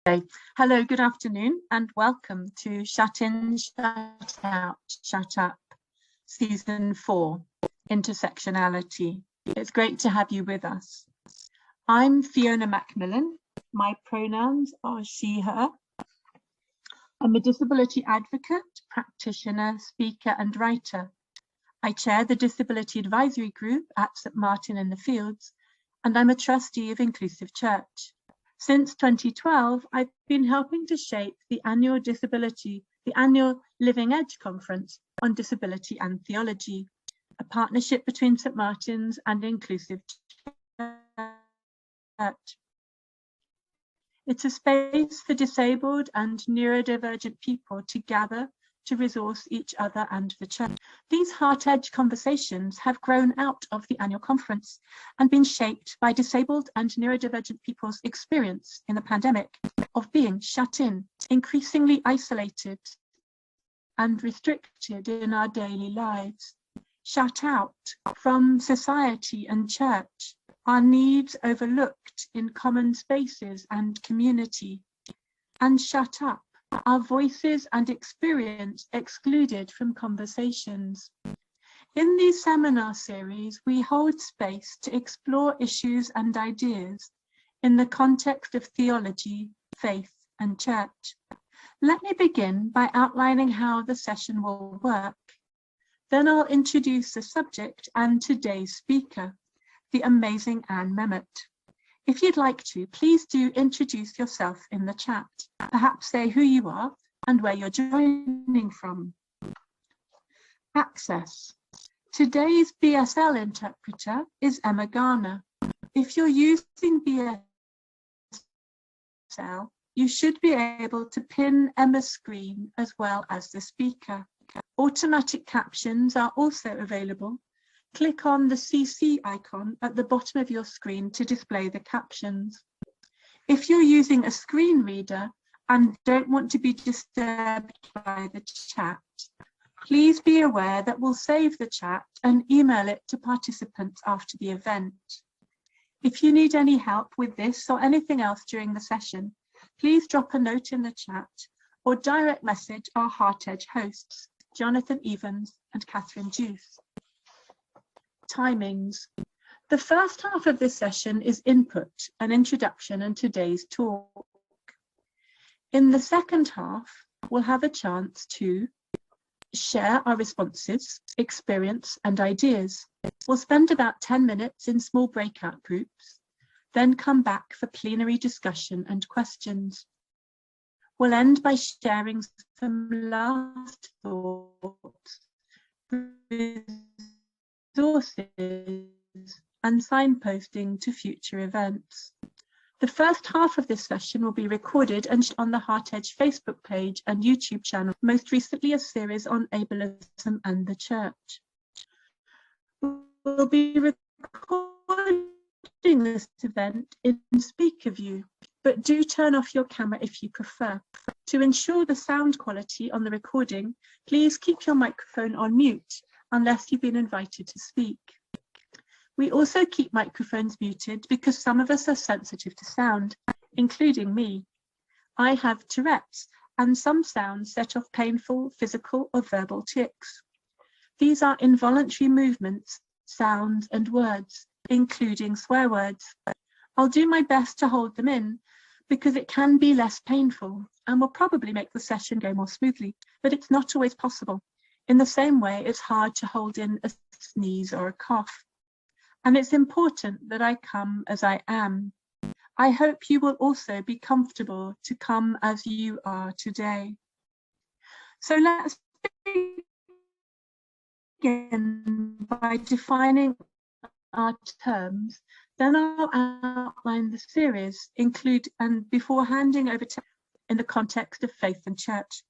Hello, good afternoon, and welcome to Shut In, Shut Out, Shut Up, Season 4, Intersectionality. It's great to have you with us. I'm Fiona Macmillan. My pronouns are she, her. I'm a disability advocate, practitioner, speaker, and writer. I chair the Disability Advisory Group at St Martin in the Fields, and I'm a trustee of Inclusive Church. Since 2012, I've been helping to shape the annual Living Edge Conference on Disability and Theology, a partnership between St Martin's and Inclusive Church. It's a space for disabled and neurodivergent people to gather, to resource each other and the church. These HeartEdge conversations have grown out of the annual conference and been shaped by disabled and neurodivergent people's experience in the pandemic of being shut in, increasingly isolated and restricted in our daily lives, shut out from society and church, our needs overlooked in common spaces and community, and shut up, our voices and experience excluded from conversations. In these seminar series, we hold space to explore issues and ideas in the context of theology, faith, and church. Let me begin by outlining how the session will work. Then I'll introduce the subject and today's speaker, the amazing Mehmet. If you'd like to, please do introduce yourself in the chat. Perhaps say who you are and where you're joining from. Access. Today's BSL interpreter is Emma Garner. If you're using BSL, you should be able to pin Emma's screen as well as the speaker. Automatic captions are also available. Click on the CC icon at the bottom of your screen to display the captions. If you're using a screen reader and don't want to be disturbed by the chat, please be aware that we'll save the chat and email it to participants after the event. If you need any help with this or anything else during the session, please drop a note in the chat or direct message our HeartEdge hosts, Jonathan Evans and Catherine Juice. Timings. The first half of this session is input, an introduction, and today's talk. In the second half, we'll have a chance to share our responses, experience, and ideas. We'll spend about 10 minutes in small breakout groups, then come back for plenary discussion and questions. We'll end by sharing some last thoughts, resources, and signposting to future events. The first half of this session will be recorded and on the HeartEdge Facebook page and YouTube channel, most recently a series on ableism and the church. We'll be recording this event in speaker view, but do turn off your camera if you prefer. To ensure the sound quality on the recording, please keep your microphone on mute unless you've been invited to speak. We also keep microphones muted because some of us are sensitive to sound, including me. I have Tourette's, and some sounds set off painful physical or verbal tics. These are involuntary movements, sounds, and words, including swear words. I'll do my best to hold them in because it can be less painful and will probably make the session go more smoothly, but it's not always possible. In the same way, it's hard to hold in a sneeze or a cough. And it's important that I come as I am. I hope you will also be comfortable to come as you are today. So let's begin by defining our terms. Then I'll outline the series, before handing over to in the context of faith and church.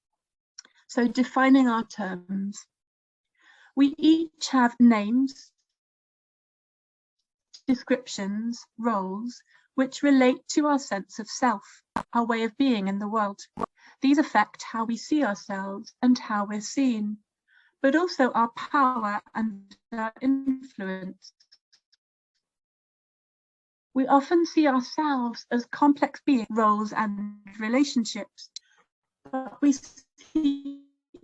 So defining our terms. We each have names, descriptions, roles, which relate to our sense of self, our way of being in the world. These affect how we see ourselves and how we're seen, but also our power and our influence. We often see ourselves as complex beings, roles and relationships, but we see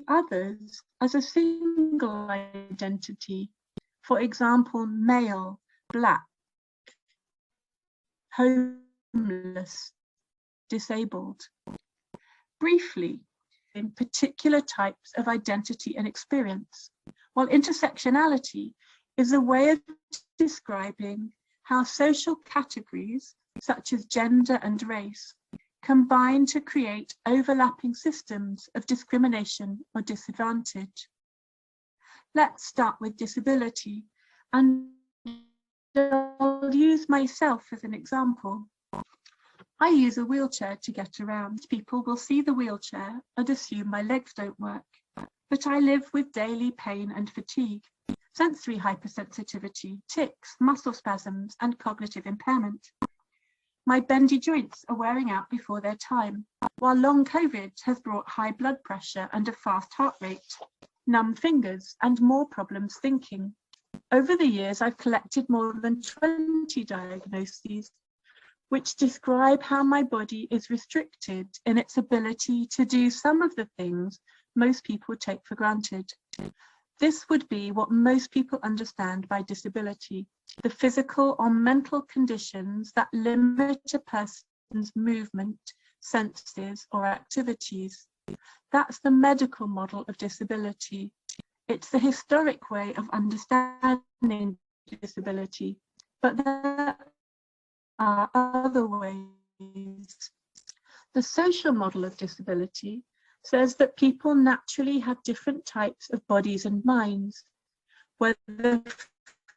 others as a single identity. For example, male, black, homeless, disabled. Briefly, in particular types of identity and experience, while intersectionality is a way of describing how social categories, such as gender and race, combine to create overlapping systems of discrimination or disadvantage. Let's start with disability, and I'll use myself as an example. I use a wheelchair to get around. People will see the wheelchair and assume my legs don't work, but I live with daily pain and fatigue, sensory hypersensitivity, tics, muscle spasms, and cognitive impairment. My bendy joints are wearing out before their time, while long COVID has brought high blood pressure and a fast heart rate, numb fingers, and more problems thinking. Over the years, I've collected more than 20 diagnoses, which describe how my body is restricted in its ability to do some of the things most people take for granted. This would be what most people understand by disability, the physical or mental conditions that limit a person's movement, senses, or activities. That's the medical model of disability. It's the historic way of understanding disability, but there are other ways. The social model of disability says that people naturally have different types of bodies and minds, whether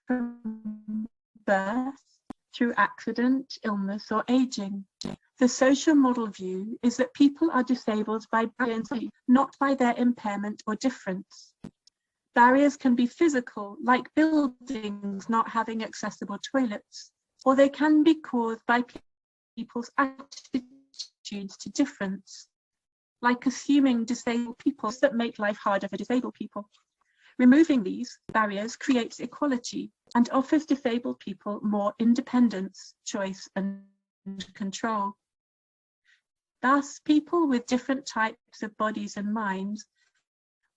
from birth, through accident, illness, or aging. The social model view is that people are disabled by barriers, not by their impairment or difference. Barriers can be physical, like buildings not having accessible toilets, or they can be caused by people's attitudes to difference, like assuming disabled people that make life harder for disabled people. Removing these barriers creates equality and offers disabled people more independence, choice, and control. Thus, people with different types of bodies and minds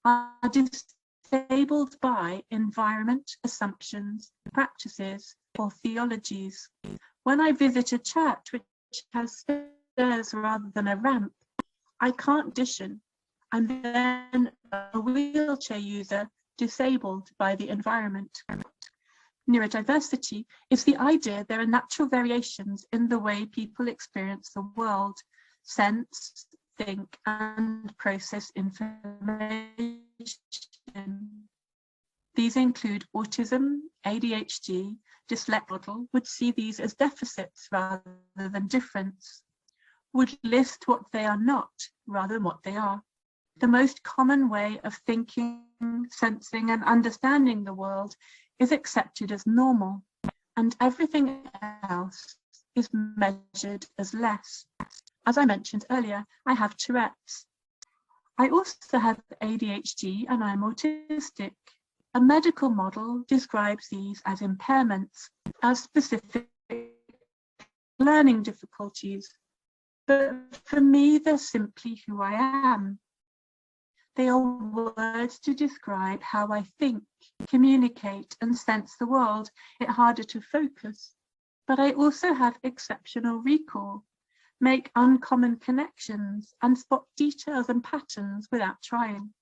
are disabled by environment, assumptions, practices, or theologies. When I visit a church which has stairs rather than a ramp, I can't audition. I'm then a wheelchair user disabled by the environment. Neurodiversity is the idea there are natural variations in the way people experience the world, sense, think, and process information. These include autism, ADHD, dyslexia model would see these as deficits rather than difference, would list what they are not rather than what they are. The most common way of thinking, sensing, and understanding the world is accepted as normal, and everything else is measured as less. As I mentioned earlier, I have Tourette's. I also have ADHD and I'm autistic. A medical model describes these as impairments, as specific learning difficulties. But for me, they're simply who I am. They are words to describe how I think, communicate, and sense the world. It's harder to focus. But I also have exceptional recall, make uncommon connections, and spot details and patterns without trying.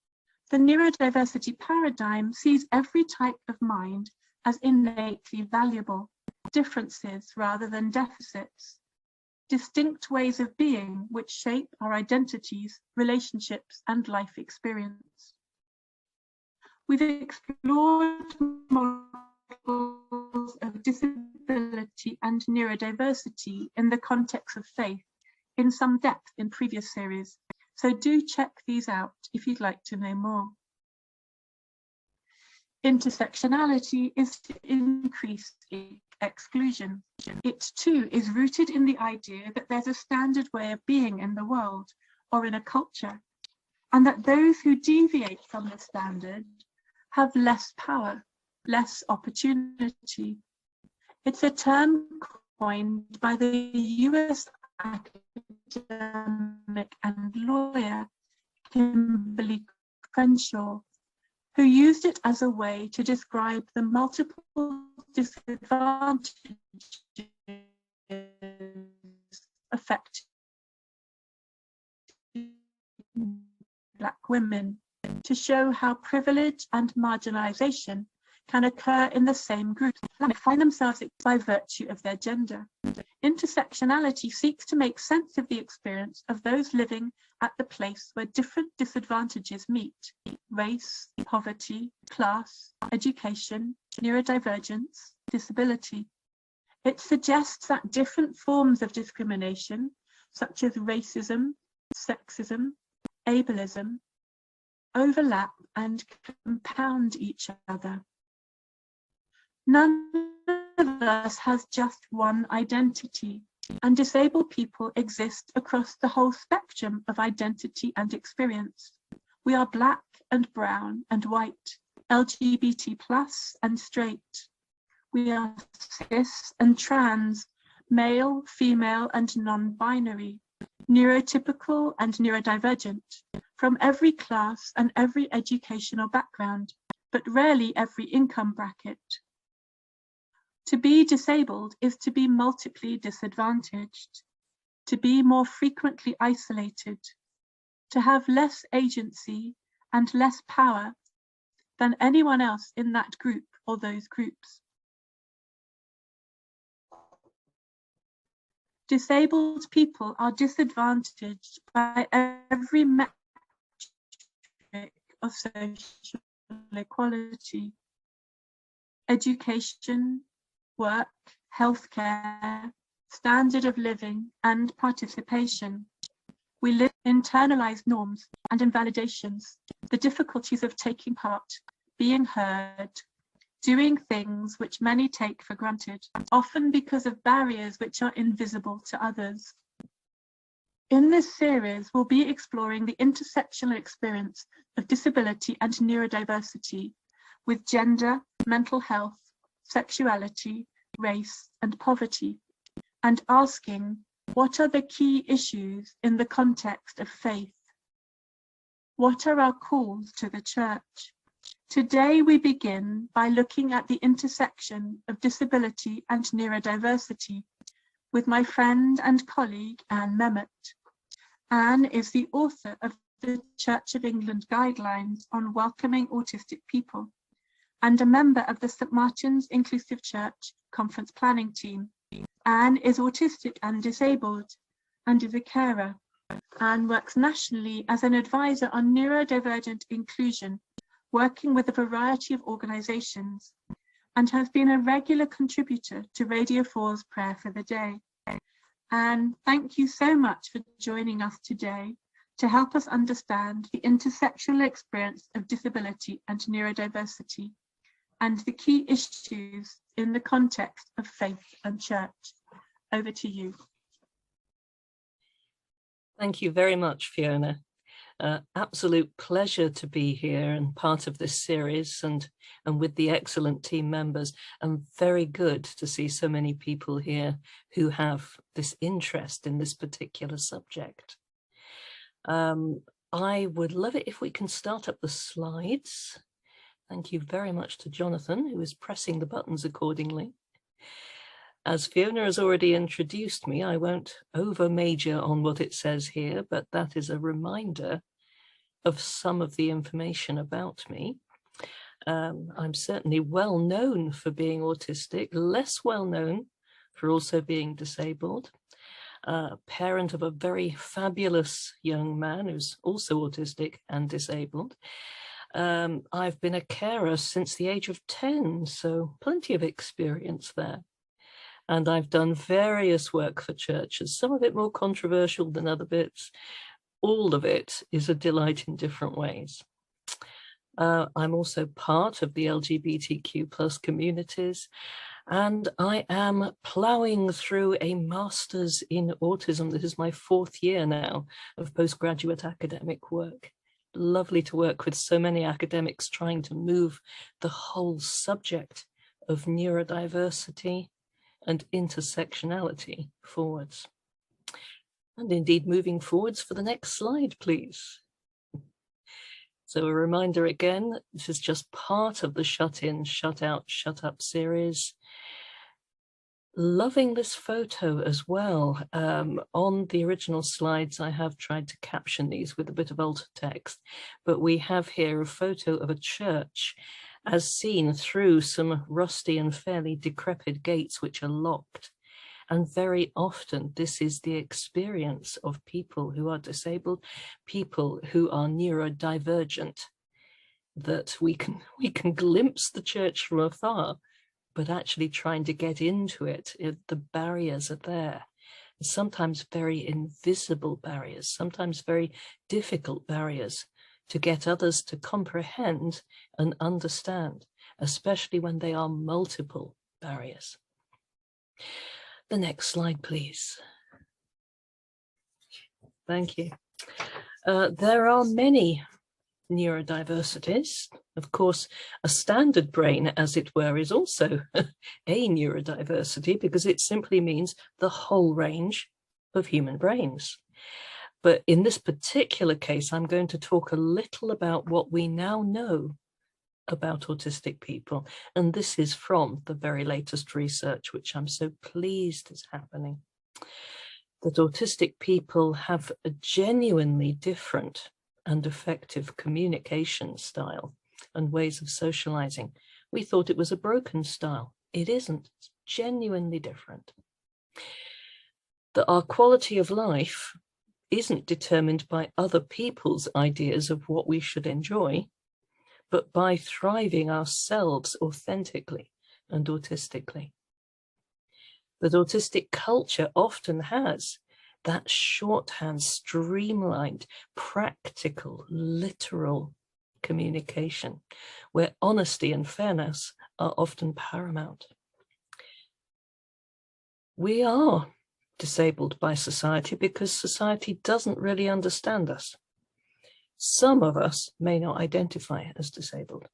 The neurodiversity paradigm sees every type of mind as innately valuable, differences rather than deficits, distinct ways of being which shape our identities, relationships, and life experience. We've explored models of disability and neurodiversity in the context of faith in some depth in previous series, so do check these out if you'd like to know more. Intersectionality is to increase exclusion. It too is rooted in the idea that there's a standard way of being in the world or in a culture, and that those who deviate from the standard have less power, less opportunity. It's a term coined by the US academic and lawyer Kimberly Crenshaw, who used it as a way to describe the multiple disadvantages affecting Black women, to show how privilege and marginalization can occur in the same group and find themselves by virtue of their gender. Intersectionality seeks to make sense of the experience of those living at the place where different disadvantages meet: race, poverty, class, education, neurodivergence, disability. It suggests that different forms of discrimination, such as racism, sexism, ableism, overlap and compound each other. None of us has just one identity, and disabled people exist across the whole spectrum of identity and experience. We are Black and brown and white, LGBT+ and straight. We are cis and trans, male, female and non-binary, neurotypical and neurodivergent, from every class and every educational background, but rarely every income bracket. To be disabled is to be multiply disadvantaged, to be more frequently isolated, to have less agency and less power than anyone else in that group or those groups. Disabled people are disadvantaged by every metric of social equality: education, work, healthcare, standard of living, and participation. We live internalized norms and invalidations, the difficulties of taking part, being heard, doing things which many take for granted, often because of barriers which are invisible to others. In this series, we'll be exploring the intersectional experience of disability and neurodiversity with gender, mental health, sexuality, race, and poverty, and asking, what are the key issues in the context of faith? What are our calls to the church? Today, we begin by looking at the intersection of disability and neurodiversity with my friend and colleague, Anne Mehmet. Anne is the author of the Church of England Guidelines on Welcoming Autistic People and a member of the St. Martin's Inclusive Church Conference Planning Team. Anne is autistic and disabled and is a carer. Anne works nationally as an advisor on neurodivergent inclusion, working with a variety of organisations, and has been a regular contributor to Radio 4's Prayer for the Day. Anne, thank you so much for joining us today to help us understand the intersectional experience of disability and neurodiversity and the key issues in the context of faith and church. Over to you. Thank you very much, Fiona. Absolute pleasure to be here and part of this series and with the excellent team members, and very good to see so many people here who have this interest in this particular subject. I would love it if we can start up the slides. Thank you very much to Jonathan, who is pressing the buttons accordingly. As Fiona has already introduced me, I won't over major on what it says here, but that is a reminder of some of the information about me. I'm certainly well known for being autistic, less well known for also being disabled. Parent of a very fabulous young man who's also autistic and disabled. I've been a carer since the age of 10, so plenty of experience there. And I've done various work for churches, some of it more controversial than other bits. All of it is a delight in different ways. I'm also part of the LGBTQ+ communities, and I am ploughing through a master's in autism. This is my 4th year now of postgraduate academic work. Lovely to work with so many academics trying to move the whole subject of neurodiversity and intersectionality forwards. And indeed moving forwards for the next slide, please. So a reminder again, this is just part of the Shut In, Shut Out, Shut Up series. Loving this photo as well. On the original slides, I have tried to caption these with a bit of alt text, but we have here a photo of a church as seen through some rusty and fairly decrepit gates which are locked. And very often this is the experience of people who are disabled, people who are neurodivergent, that we can glimpse the church from afar, but actually trying to get into it, the barriers are there. Sometimes very invisible barriers, sometimes very difficult barriers to get others to comprehend and understand, especially when they are multiple barriers. The next slide, please. Thank you. There are many neurodiversities. Of course, a standard brain, as it were, is also a neurodiversity because it simply means the whole range of human brains. But in this particular case, I'm going to talk a little about what we now know about autistic people. And this is from the very latest research, which I'm so pleased is happening, that autistic people have a genuinely different and effective communication style and ways of socializing. We thought it was a broken style. It isn't. It's genuinely different. That our quality of life isn't determined by other people's ideas of what we should enjoy, but by thriving ourselves authentically and autistically. That autistic culture often has that shorthand, streamlined, practical, literal communication, where honesty and fairness are often paramount. We are disabled by society because society doesn't really understand us. Some of us may not identify as disabled.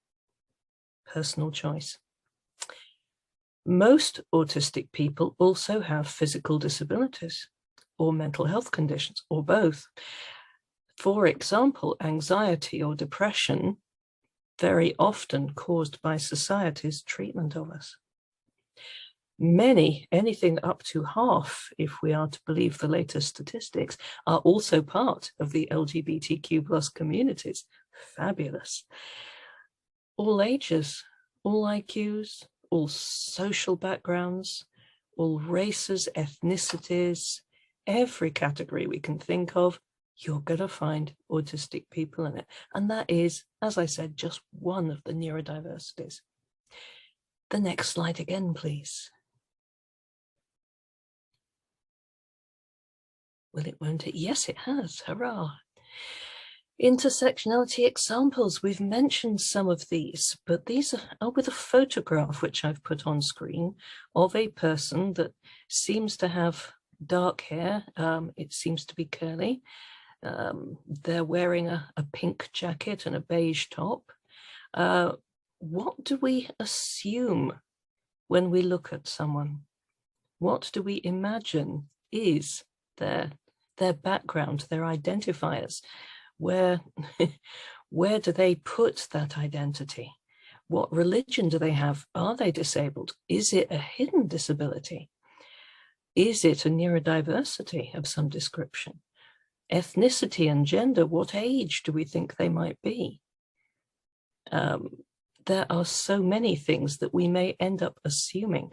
Personal choice. Most autistic people also have physical disabilities or mental health conditions, or both. For example, anxiety or depression, very often caused by society's treatment of us. Many, anything up to half, if we are to believe the latest statistics, are also part of the LGBTQ+ communities. Fabulous. All ages, all IQs, all social backgrounds, all races, ethnicities, every category we can think of, you're going to find autistic people in it. And that is, as I said, just one of the neurodiversities. The next slide again, please. Will it, won't it? Yes, it has. Hurrah. Intersectionality examples. We've mentioned some of these, but these are with a photograph which I've put on screen of a person that seems to have dark hair. It seems to be curly. They're wearing a pink jacket and a beige top. What do we assume when we look at someone? What do we imagine is their background, their identifiers? Where do they put that identity? What religion do they have? Are they disabled? Is it a hidden disability? Is it a neurodiversity of some description? Ethnicity and gender, what age do we think they might be? There are so many things that we may end up assuming.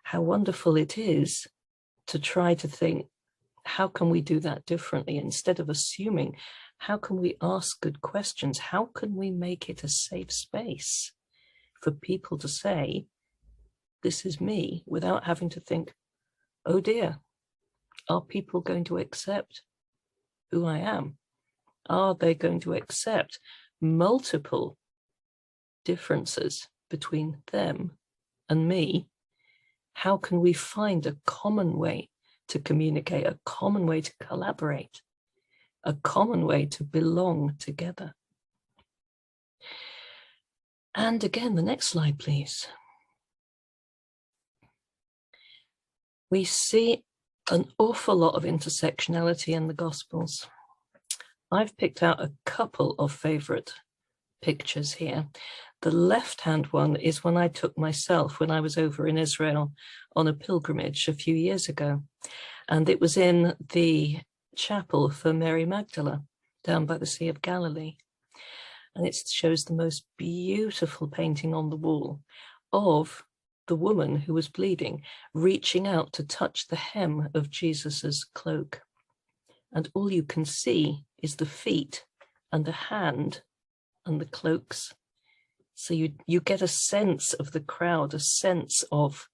How wonderful it is to try to think, how can we do that differently? Instead of assuming, how can we ask good questions? How can we make it a safe space for people to say, this is me, without having to think, oh dear, are people going to accept who I am? Are they going to accept multiple differences between them and me? How can we find a common way to communicate, a common way to collaborate, a common way to belong together? And again, the next slide, please. We see an awful lot of intersectionality in the Gospels. I've picked out a couple of favorite pictures here. The left-hand one is one I took myself when I was over in Israel on a pilgrimage a few years ago. And it was in the chapel for Mary Magdalene down by the Sea of Galilee. And it shows the most beautiful painting on the wall of the woman who was bleeding, reaching out to touch the hem of Jesus's cloak. And all you can see is the feet and the hand and the cloaks. So you get a sense of the crowd, a sense of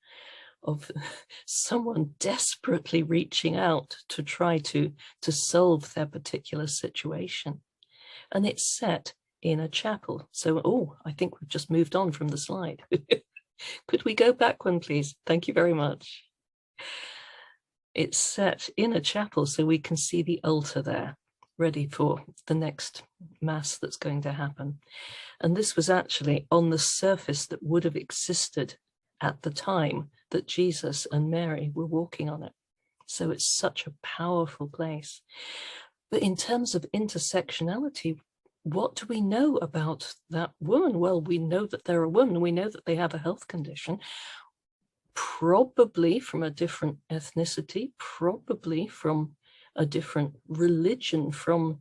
someone desperately reaching out to try to solve their particular situation. And it's set in a chapel. So, I think we've just moved on from the slide. Could we go back one, please? Thank you very much. It's set in a chapel, so we can see the altar there, ready for the next mass that's going to happen. And this was actually on the surface that would have existed at the time that Jesus and Mary were walking on it. So it's such a powerful place. But in terms of intersectionality, what do we know about that woman? Well, we know that they're a woman. We know that they have a health condition, probably from a different ethnicity, probably from a different religion, from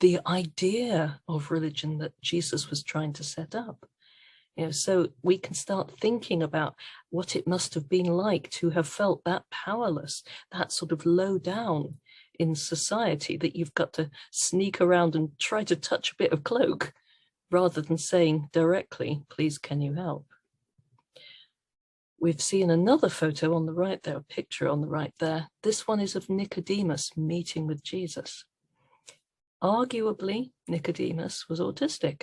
the idea of religion that Jesus was trying to set up. So we can start thinking about what it must have been like to have felt that powerless, that sort of low down in society, that you've got to sneak around and try to touch a bit of cloak rather than saying directly, please, can you help? We've seen another photo on the right there, a picture on the right there. This one is of Nicodemus meeting with Jesus. Arguably, Nicodemus was autistic.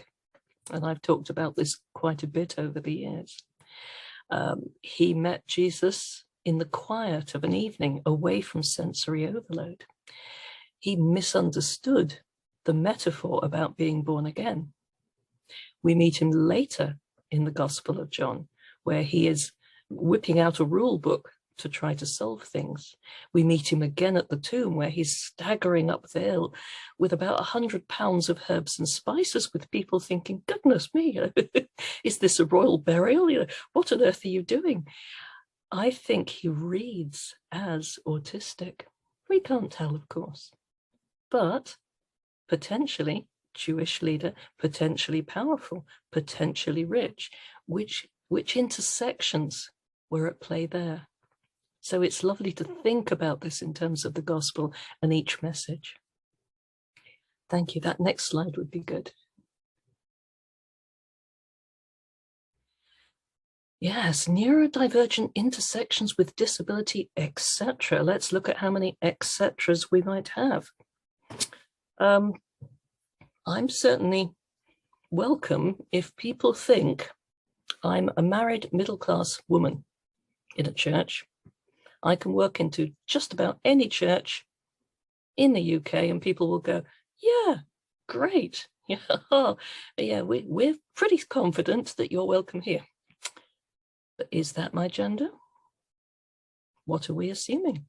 And I've talked about this quite a bit over the years. He met Jesus in the quiet of an evening, away from sensory overload. He misunderstood the metaphor about being born again. We meet him later in the Gospel of John, where he is whipping out a rule book to try to solve things. We meet him again at the tomb, where he's staggering up the hill with about 100 pounds of herbs and spices, with people thinking, goodness me, is this a royal burial? What on earth are you doing? I think he reads as autistic. We can't tell, of course, but potentially Jewish leader, potentially powerful, potentially rich. Which intersections were at play there? So it's lovely to think about this in terms of the gospel and each message. Thank you. That next slide would be good. Yes, neurodivergent intersections with disability, etc. Let's look at how many etceteras we might have. I'm certainly welcome if people think I'm a married middle-class woman in a church. I can work into just about any church in the UK and people will go, yeah, great. Yeah, we're pretty confident that you're welcome here. But is that my gender? What are we assuming?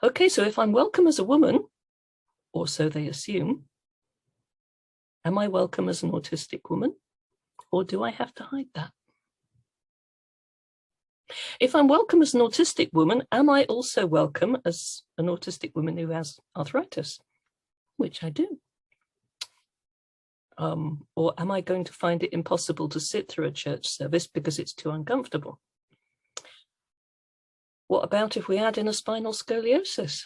Okay, so if I'm welcome as a woman, or so they assume, am I welcome as an autistic woman? Or do I have to hide that? If I'm welcome as an autistic woman, am I also welcome as an autistic woman who has arthritis? Which I do. Or am I going to find it impossible to sit through a church service because it's too uncomfortable? What about if we add in a spinal scoliosis,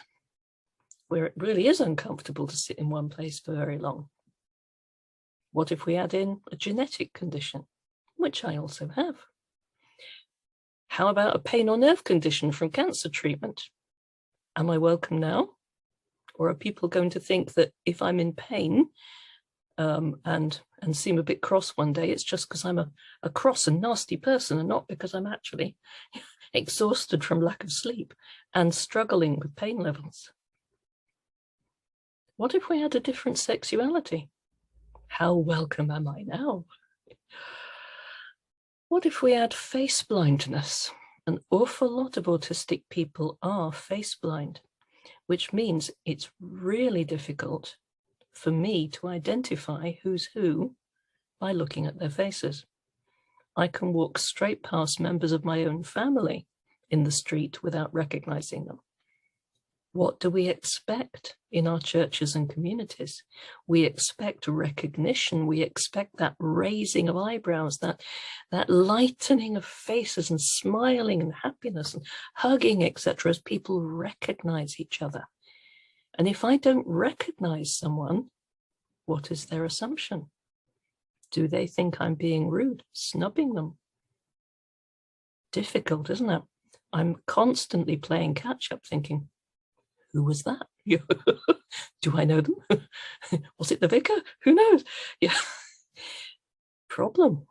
where it really is uncomfortable to sit in one place for very long? What if we add in a genetic condition, which I also have? How about a pain or nerve condition from cancer treatment? Am I welcome now? Or are people going to think that if I'm in pain and seem a bit cross one day, it's just because I'm a cross and nasty person and not because I'm actually exhausted from lack of sleep and struggling with pain levels? What if we had a different sexuality? How welcome am I now? What if we had face blindness? An awful lot of autistic people are face blind, which means it's really difficult for me to identify who's who by looking at their faces. I can walk straight past members of my own family in the street without recognizing them. What do we expect in our churches and communities? We expect recognition. We expect that raising of eyebrows, that lightening of faces and smiling and happiness and hugging, etc., as people recognize each other. And if I don't recognize someone, what is their assumption? Do they think I'm being rude, snubbing them? Difficult, isn't it? I'm constantly playing catch up thinking, who was that? Do I know them? Was it the vicar? Who knows? Yeah. Problem.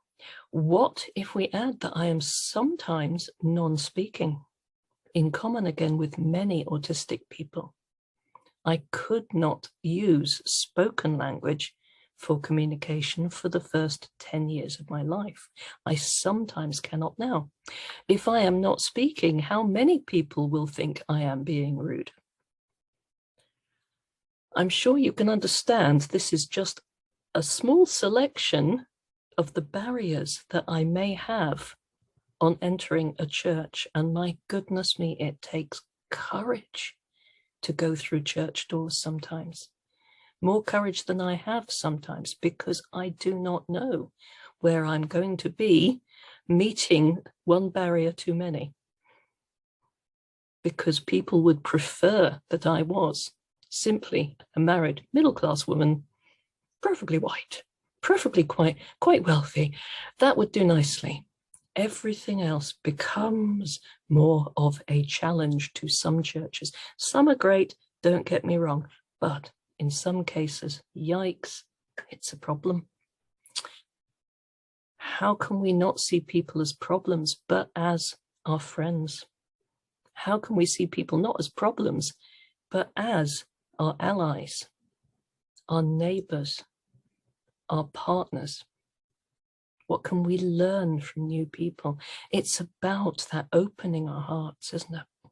What if we add that I am sometimes non-speaking, in common again with many autistic people? I could not use spoken language for communication for the first 10 years of my life. I sometimes cannot now. If I am not speaking, how many people will think I am being rude? I'm sure you can understand this is just a small selection of the barriers that I may have on entering a church. And my goodness me, it takes courage to go through church doors sometimes. More courage than I have sometimes, because I do not know where I'm going to be meeting one barrier too many. Because people would prefer that I was simply a married middle-class woman, preferably white, preferably quite wealthy. That would do nicely. Everything else becomes more of a challenge to some churches. Some are great, don't get me wrong, but in some cases, yikes, it's a problem. How can we not see people as problems, but as our friends? How can we see people not as problems, but as our allies, our neighbors, our partners? What can we learn from new people? It's about that opening our hearts, isn't it?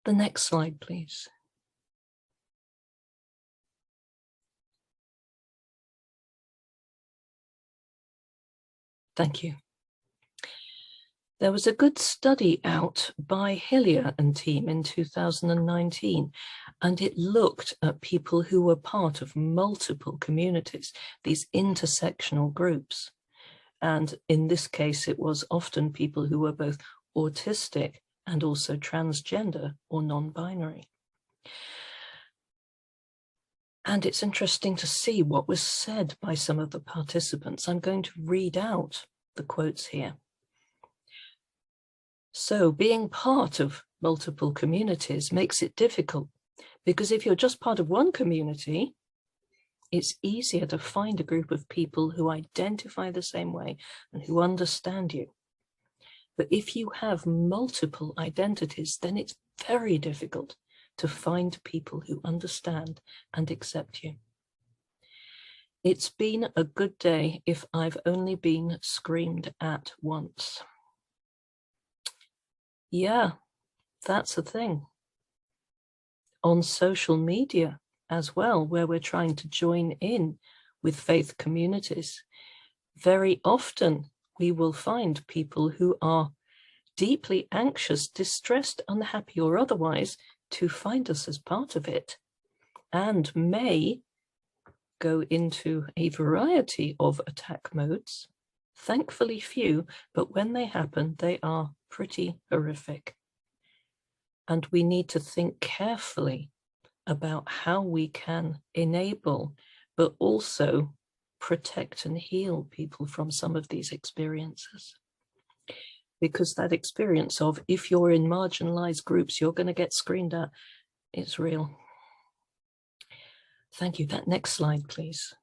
The next slide, please. Thank you. There was a good study out by Hillier and team in 2019, and it looked at people who were part of multiple communities, these intersectional groups. And in this case, it was often people who were both autistic and also transgender or non-binary. And it's interesting to see what was said by some of the participants. I'm going to read out the quotes here. So being part of multiple communities makes it difficult, because if you're just part of one community, it's easier to find a group of people who identify the same way and who understand you. But if you have multiple identities, then it's very difficult to find people who understand and accept you. It's been a good day if I've only been screamed at once. Yeah, that's a thing. On social media as well, where we're trying to join in with faith communities, very often we will find people who are deeply anxious, distressed, unhappy, or otherwise to find us as part of it, and may go into a variety of attack modes. Thankfully few, but when they happen, they are pretty horrific. And we need to think carefully about how we can enable, but also protect and heal people from some of these experiences. Because that experience of, if you're in marginalized groups, you're going to get screamed at, it's real. Thank you. That next slide, please.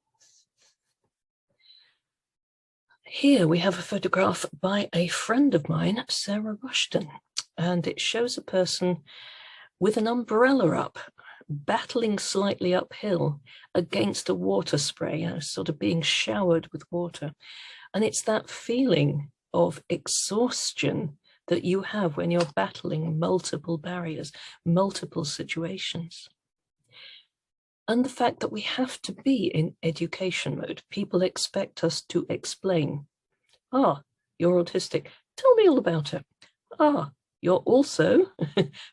Here we have a photograph by a friend of mine, Sarah Rushton, and it shows a person with an umbrella up, battling slightly uphill against a water spray, sort of being showered with water. And it's that feeling of exhaustion that you have when you're battling multiple barriers, multiple situations. And the fact that we have to be in education mode. People expect us to explain. Ah, you're autistic. Tell me all about it. Ah, you're also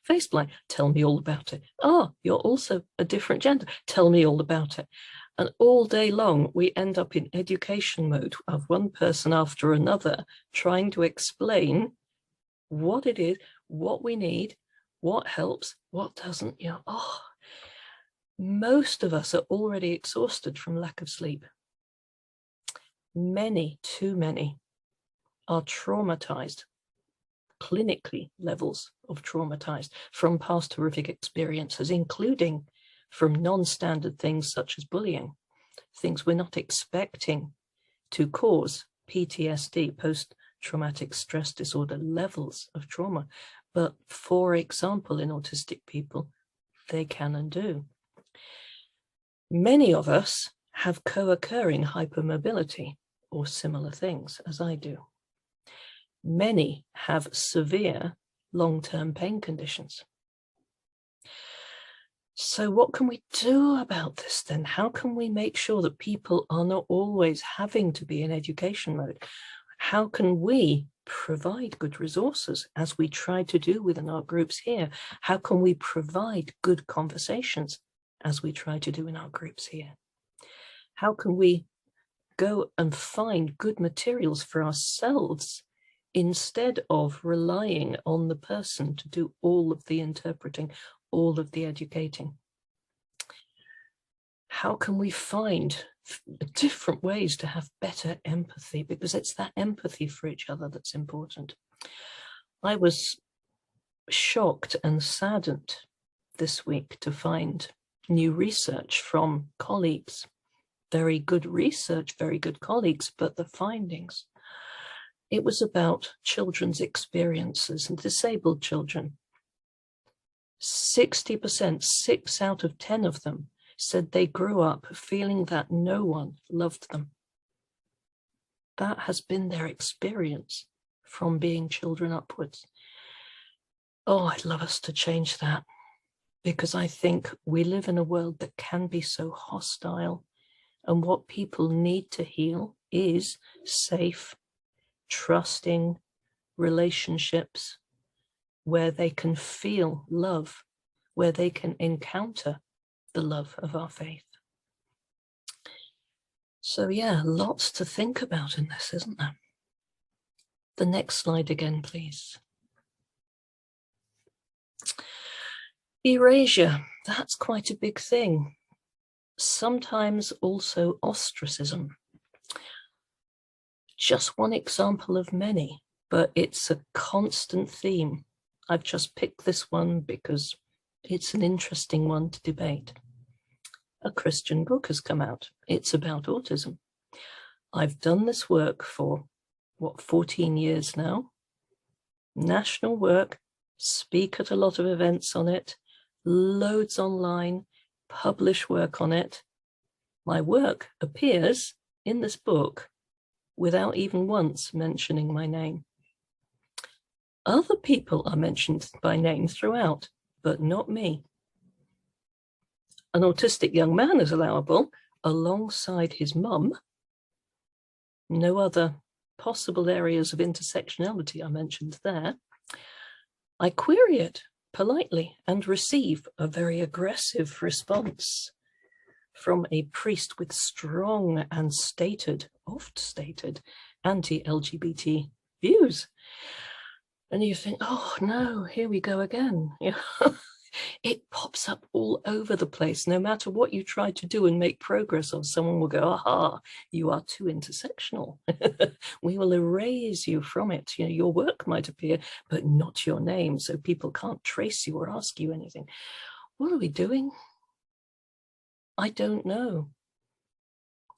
face blind. Tell me all about it. Ah, you're also a different gender. Tell me all about it. And all day long, we end up in education mode of one person after another, trying to explain what it is, what we need, what helps, what doesn't. You know, oh, most of us are already exhausted from lack of sleep. Many, too many, are traumatized, clinically levels of traumatized from past horrific experiences, including from non-standard things such as bullying, things we're not expecting to cause PTSD, post-traumatic stress disorder levels of trauma. But for example, in autistic people, they can and do. Many of us have co-occurring hypermobility or similar things, as I do. Many have severe long-term pain conditions. So what can we do about this then? How can we make sure that people are not always having to be in education mode? How can we provide good resources, as we try to do within our groups here? How can we provide good conversations, as we try to do in our groups here? How can we go and find good materials for ourselves instead of relying on the person to do all of the interpreting, all of the educating? How can we find different ways to have better empathy? Because it's that empathy for each other that's important. I was shocked and saddened this week to find new research from colleagues. Very good research, very good colleagues, but the findings. It was about children's experiences and disabled children. 60%, 6 out of 10 of them, said they grew up feeling that no one loved them. That has been their experience from being children upwards. Oh, I'd love us to change that, because I think we live in a world that can be so hostile, and what people need to heal is safe, trusting relationships where they can feel love, where they can encounter the love of our faith. So yeah, lots to think about in this, isn't there? The next slide again, please. Erasure, that's quite a big thing. Sometimes also ostracism. Just one example of many, but it's a constant theme. I've just picked this one because it's an interesting one to debate. A Christian book has come out. It's about autism. I've done this work for, 14 years now. National work, speak at a lot of events on it, loads online, publish work on it. My work appears in this book without even once mentioning my name. Other people are mentioned by name throughout, but not me. An autistic young man is allowable alongside his mum. No other possible areas of intersectionality are mentioned there. I query it politely and receive a very aggressive response from a priest with strong and oft stated, anti-LGBT views. And you think, oh no, here we go again. It pops up all over the place. No matter what you try to do and make progress on, someone will go, aha, you are too intersectional. We will erase you from it. Your work might appear, but not your name, so people can't trace you or ask you anything. What are we doing? I don't know.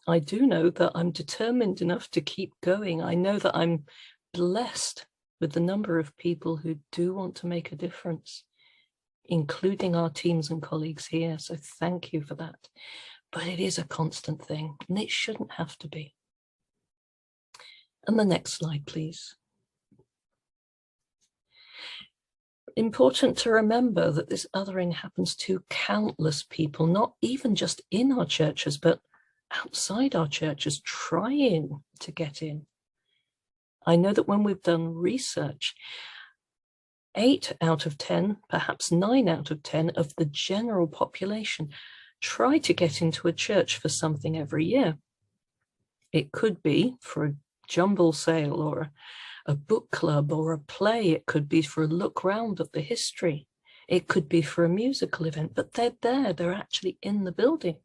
I do know that I'm determined enough to keep going. I know that I'm blessed with the number of people who do want to make a difference, including our teams and colleagues here. So thank you for that. But it is a constant thing, and it shouldn't have to be. And the next slide, please. Important to remember that this othering happens to countless people, not even just in our churches, but outside our churches, trying to get in. I know that when we've done research, 8 out of 10, perhaps 9 out of 10 of the general population try to get into a church for something every year. It could be for a jumble sale or a book club or a play. It could be for a look round at the history. It could be for a musical event, but they're there, they're actually in the building.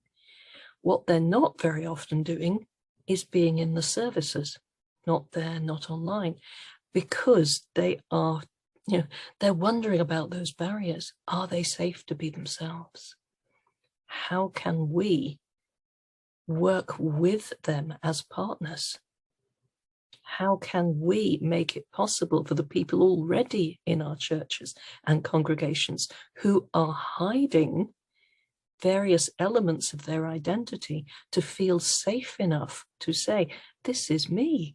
What they're not very often doing is being in the services, not there, not online, because they are, they're wondering about those barriers. Are they safe to be themselves? How can we work with them as partners? How can we make it possible for the people already in our churches and congregations who are hiding various elements of their identity to feel safe enough to say, this is me,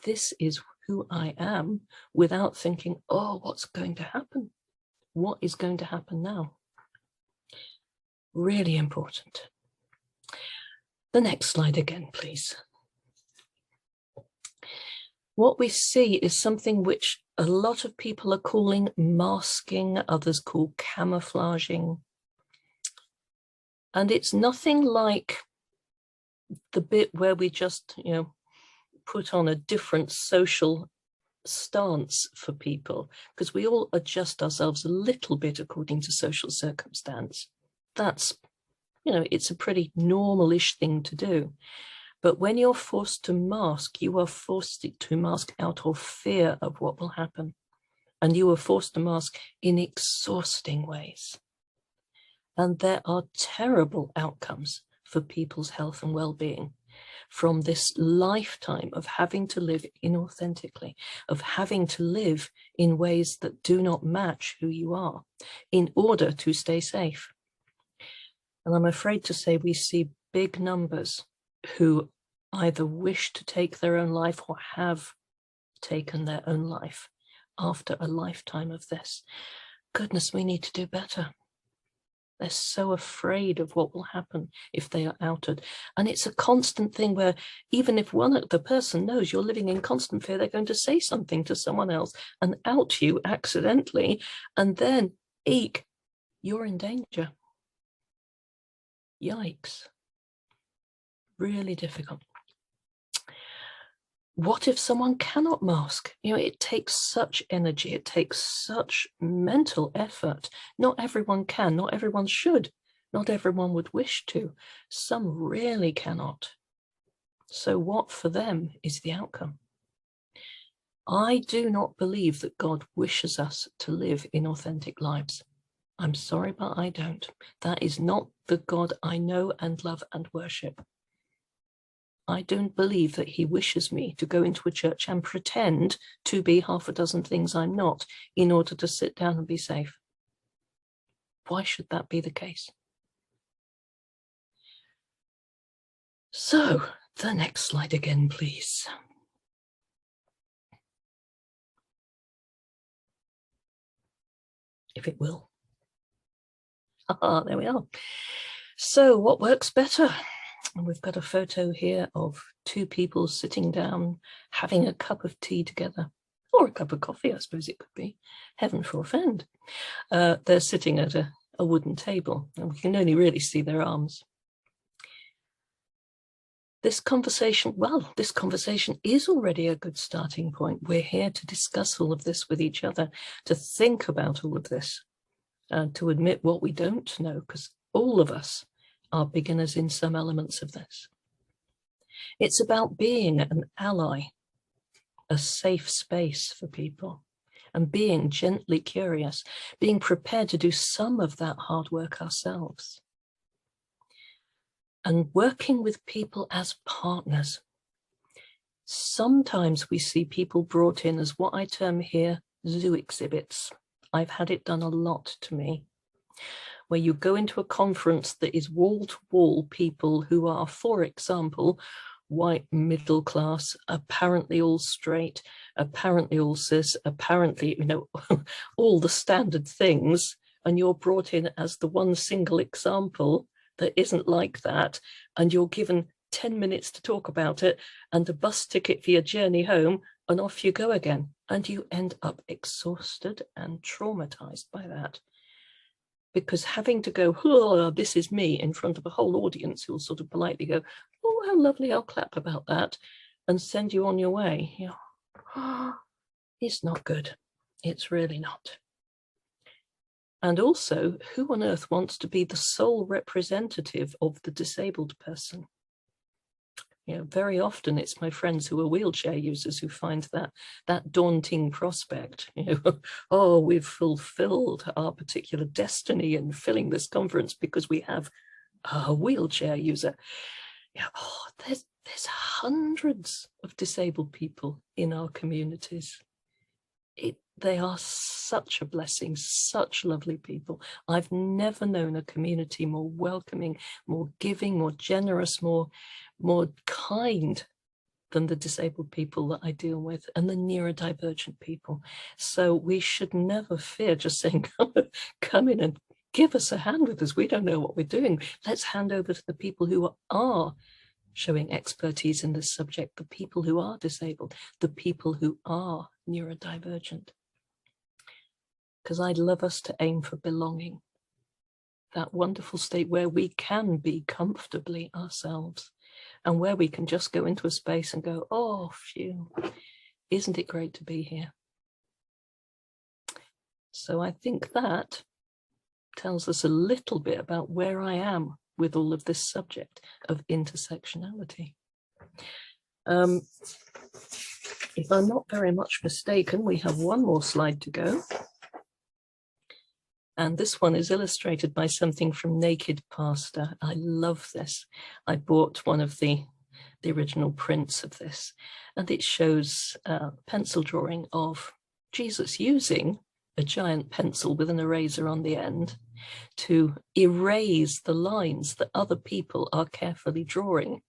this is who I am, without thinking, oh, what's going to happen? What is going to happen now? Really important. The next slide again, please. What we see is something which a lot of people are calling masking, others call camouflaging. And it's nothing like the bit where we just, put on a different social stance for people, because we all adjust ourselves a little bit according to social circumstance. That's, it's a pretty normal-ish thing to do. But when you're forced to mask, you are forced to mask out of fear of what will happen. And you are forced to mask in exhausting ways. And there are terrible outcomes for people's health and well-being from this lifetime of having to live inauthentically, of having to live in ways that do not match who you are in order to stay safe. And I'm afraid to say we see big numbers who either wish to take their own life or have taken their own life after a lifetime of this. Goodness, we need to do better. They're so afraid of what will happen if they are outed. And it's a constant thing where even if the person knows you're living in constant fear, they're going to say something to someone else and out you accidentally. And then, eek, you're in danger. Yikes. Really difficult. What if someone cannot mask? It takes such energy, it takes such mental effort. Not everyone can, not everyone should, not everyone would wish to. Some really cannot. So what for them is the outcome? I do not believe that God wishes us to live inauthentic lives. I'm sorry, but I don't. That is not the God I know and love and worship. I don't believe that he wishes me to go into a church and pretend to be half a dozen things I'm not in order to sit down and be safe. Why should that be the case? So, the next slide again, please. If it will. There we are. So, what works better? And we've got a photo here of 2 people sitting down, having a cup of tea together, or a cup of coffee, I suppose it could be. Heaven forfend. They're sitting at a wooden table, and we can only really see their arms. This conversation is already a good starting point. We're here to discuss all of this with each other, to think about all of this, to admit what we don't know, because all of us are beginners in some elements of this. It's about being an ally, a safe space for people, and being gently curious, being prepared to do some of that hard work ourselves. And working with people as partners. Sometimes we see people brought in as what I term here zoo exhibits. I've had it done a lot to me, where you go into a conference that is wall-to-wall people who are, for example, white, middle class, apparently all straight, apparently all cis, apparently, you know, all the standard things, and you're brought in as the one single example that isn't like that, and you're given 10 minutes to talk about it and a bus ticket for your journey home, and off you go again. And you end up exhausted and traumatized by that. Because having to go, oh, this is me, in front of a whole audience who will sort of politely go, oh, how lovely, I'll clap about that, and send you on your way. You know, it's not good. It's really not. And also, who on earth wants to be the sole representative of the disabled person? You know, very often it's my friends who are wheelchair users who find that daunting prospect. You know, oh, we've fulfilled our particular destiny in filling this conference because we have a wheelchair user. Yeah, oh, there's hundreds of disabled people in our communities. They are such a blessing, such lovely people. I've never known a community more welcoming, more giving, more generous, more kind than the disabled people that I deal with, and the neurodivergent people. So we should never fear just saying, come in and give us a hand with us. We don't know what we're doing. Let's hand over to the people who are showing expertise in this subject, the people who are disabled, the people who are neurodivergent. Because I'd love us to aim for belonging, that wonderful state where we can be comfortably ourselves and where we can just go into a space and go, oh, phew, isn't it great to be here? So I think that tells us a little bit about where I am with all of this subject of intersectionality. If I'm not very much mistaken, we have one more slide to go. And this one is illustrated by something from Naked Pastor. I love this. I bought one of the original prints of this, and it shows a pencil drawing of Jesus using a giant pencil with an eraser on the end to erase the lines that other people are carefully drawing.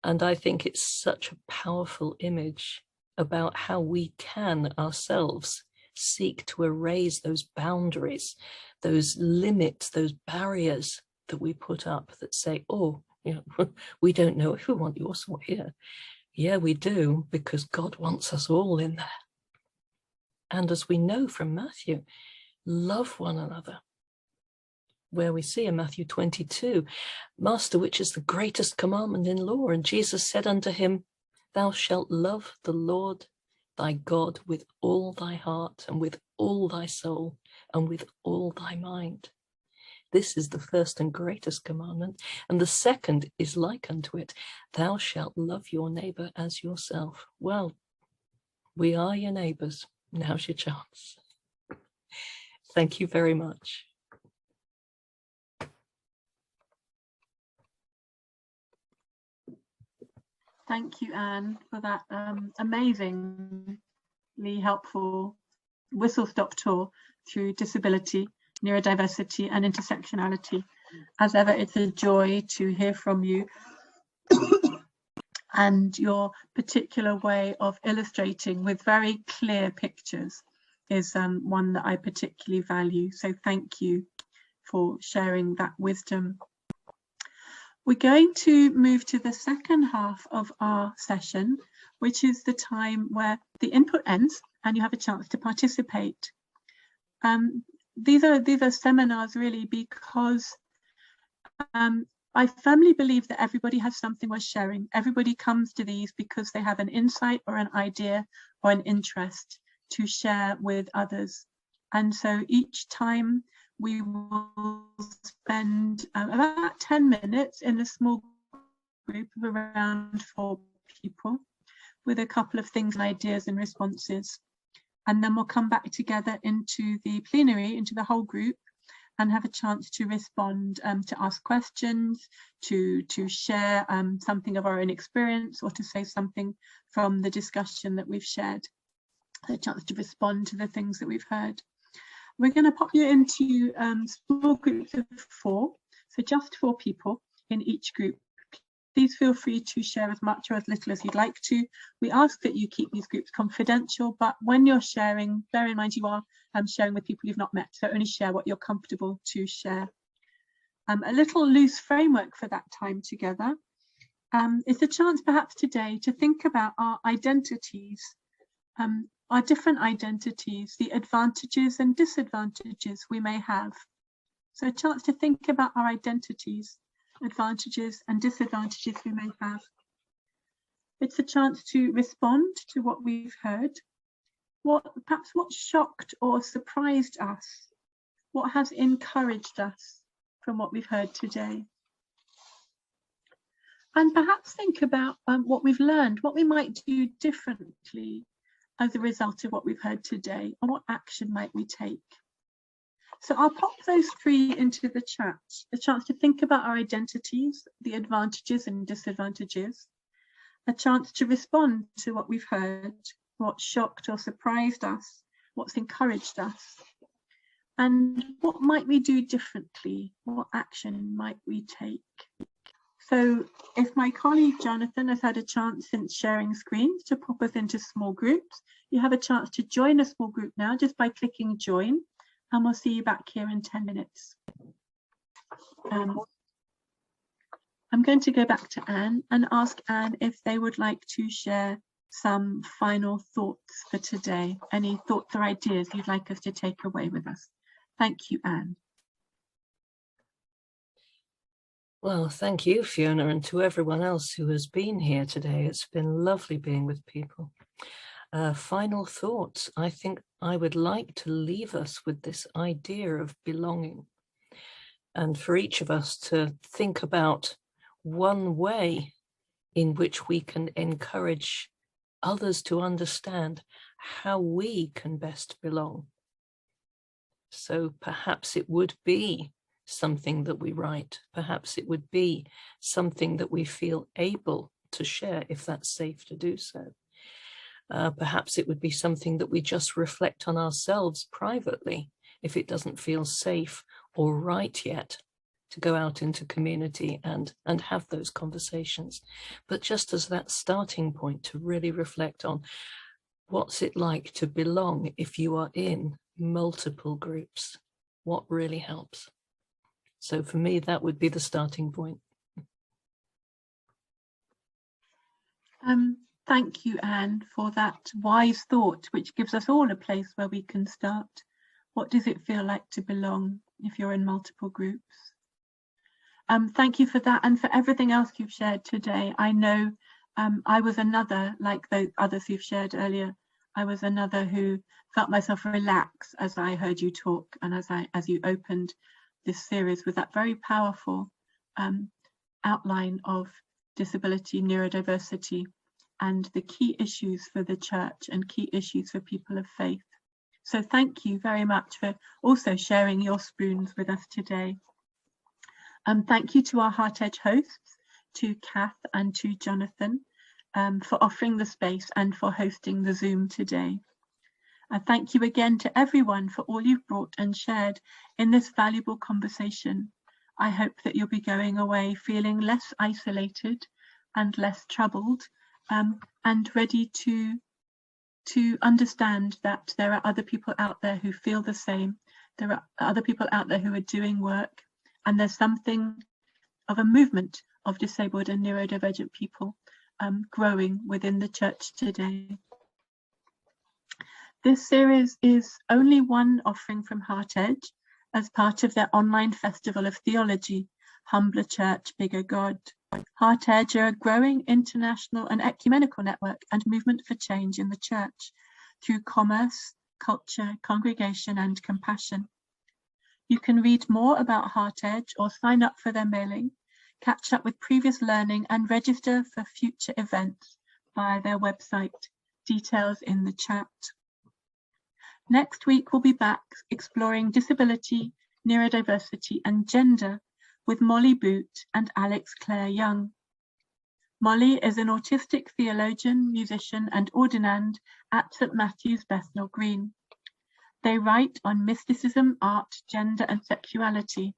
And I think it's such a powerful image about how we can ourselves seek to erase those boundaries, those limits, those barriers that we put up that say, oh, you know, we don't know if we want you also here. Yeah, we do, because God wants us all in there. And as we know from Matthew, love one another. Where we see in Matthew 22, Master, which is the greatest commandment in law? And Jesus said unto him, thou shalt love the Lord thy God with all thy heart and with all thy soul and with all thy mind. This is the first and greatest commandment. And the second is like unto it, thou shalt love your neighbor as yourself. Well, we are your neighbors. Now's your chance. Thank you very much. Thank you, Anne, for that amazingly helpful whistle-stop tour through disability, neurodiversity, and intersectionality. As ever, it's a joy to hear from you. And your particular way of illustrating with very clear pictures is one that I particularly value. So thank you for sharing that wisdom. We're going to move to the second half of our session, which is the time where the input ends and you have a chance to participate. These are seminars really because I firmly believe that everybody has something worth sharing. Everybody comes to these because they have an insight or an idea or an interest to share with others. And so each time we will spend about 10 minutes in a small group of around 4 people with a couple of things and ideas and responses. And then we'll come back together into the plenary, into the whole group, and have a chance to respond, to ask questions, to share something of our own experience, or to say something from the discussion that we've shared, a chance to respond to the things that we've heard. We're going to pop you into small groups of 4, so just 4 people in each group, Please feel free to share as much or as little as you'd like to. We ask that you keep these groups confidential, but when you're sharing, bear in mind you are sharing with people you've not met, so only share what you're comfortable to share. A little loose framework for that time together is a chance perhaps today to think about our identities, our different identities, the advantages and disadvantages we may have. So a chance to think about our identities, advantages and disadvantages we may have. It's a chance to respond to what we've heard, perhaps what shocked or surprised us, what has encouraged us from what we've heard today. And perhaps think about what we've learned, what we might do differently as a result of what we've heard today, and what action might we take. So I'll pop those three into the chat. A chance to think about our identities, the advantages and disadvantages. A chance to respond to what we've heard, what shocked or surprised us, what's encouraged us. And what might we do differently? What action might we take? So if my colleague Jonathan has had a chance since sharing screens to pop us into small groups, you have a chance to join a small group now just by clicking join, and we'll see you back here in 10 minutes. I'm going to go back to Anne and ask Anne if they would like to share some final thoughts for today. Any thoughts or ideas you'd like us to take away with us? Thank you, Anne. Well, thank you, Fiona, and to everyone else who has been here today. It's been lovely being with people. Final thoughts. I think I would like to leave us with this idea of belonging, and for each of us to think about one way in which we can encourage others to understand how we can best belong. So perhaps it would be something that we write. Perhaps it would be something that we feel able to share if that's safe to do so. Perhaps it would be something that we just reflect on ourselves privately if it doesn't feel safe or right yet to go out into community and have those conversations. But just as that starting point to really reflect on what's it like to belong if you are in multiple groups, what really helps. So for me, that would be the starting point. Thank you, Anne, for that wise thought, which gives us all a place where we can start. What does it feel like to belong if you're in multiple groups? Thank you for that and for everything else you've shared today. I know I was another, like the others who've shared earlier, I was another who felt myself relax as I heard you talk and as you opened this series with that very powerful outline of disability, neurodiversity, and the key issues for the church and key issues for people of faith. So thank you very much for also sharing your spoons with us today. Thank you to our HeartEdge hosts, to Kath and to Jonathan, for offering the space and for hosting the Zoom today. Thank you again to everyone for all you've brought and shared in this valuable conversation. I hope that you'll be going away feeling less isolated and less troubled, and ready to understand that there are other people out there who feel the same. There are other people out there who are doing work, and there's something of a movement of disabled and neurodivergent people growing within the church today. This series is only one offering from HeartEdge as part of their online festival of theology, Humbler Church, Bigger God. HeartEdge are a growing international and ecumenical network and movement for change in the church through commerce, culture, congregation, and compassion. You can read more about HeartEdge or sign up for their mailing, catch up with previous learning, and register for future events via their website. Details in the chat. Next week, we'll be back exploring disability, neurodiversity, and gender with Molly Boot and Alex Clare Young. Molly is an autistic theologian, musician, and ordinand at St. Matthew's, Bethnal Green. They write on mysticism, art, gender, and sexuality,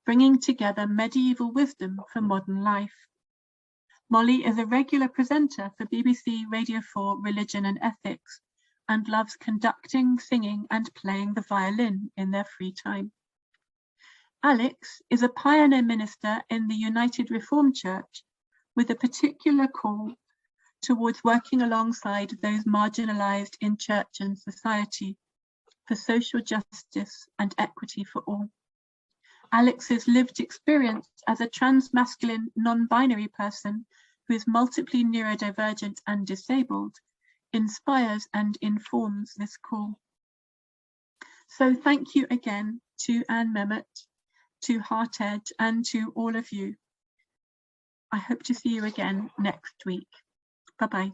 bringing together medieval wisdom for modern life. Molly is a regular presenter for BBC Radio 4 Religion and Ethics and loves conducting, singing and playing the violin in their free time. Alex is a pioneer minister in the United Reformed Church with a particular call towards working alongside those marginalised in church and society for social justice and equity for all. Alex's lived experience as a trans-masculine, non-binary person who is multiply neurodivergent and disabled inspires and informs this call. So thank you again to Anne Mehmet, to HeartEdge, and to all of you. I hope to see you again next week. Bye-bye.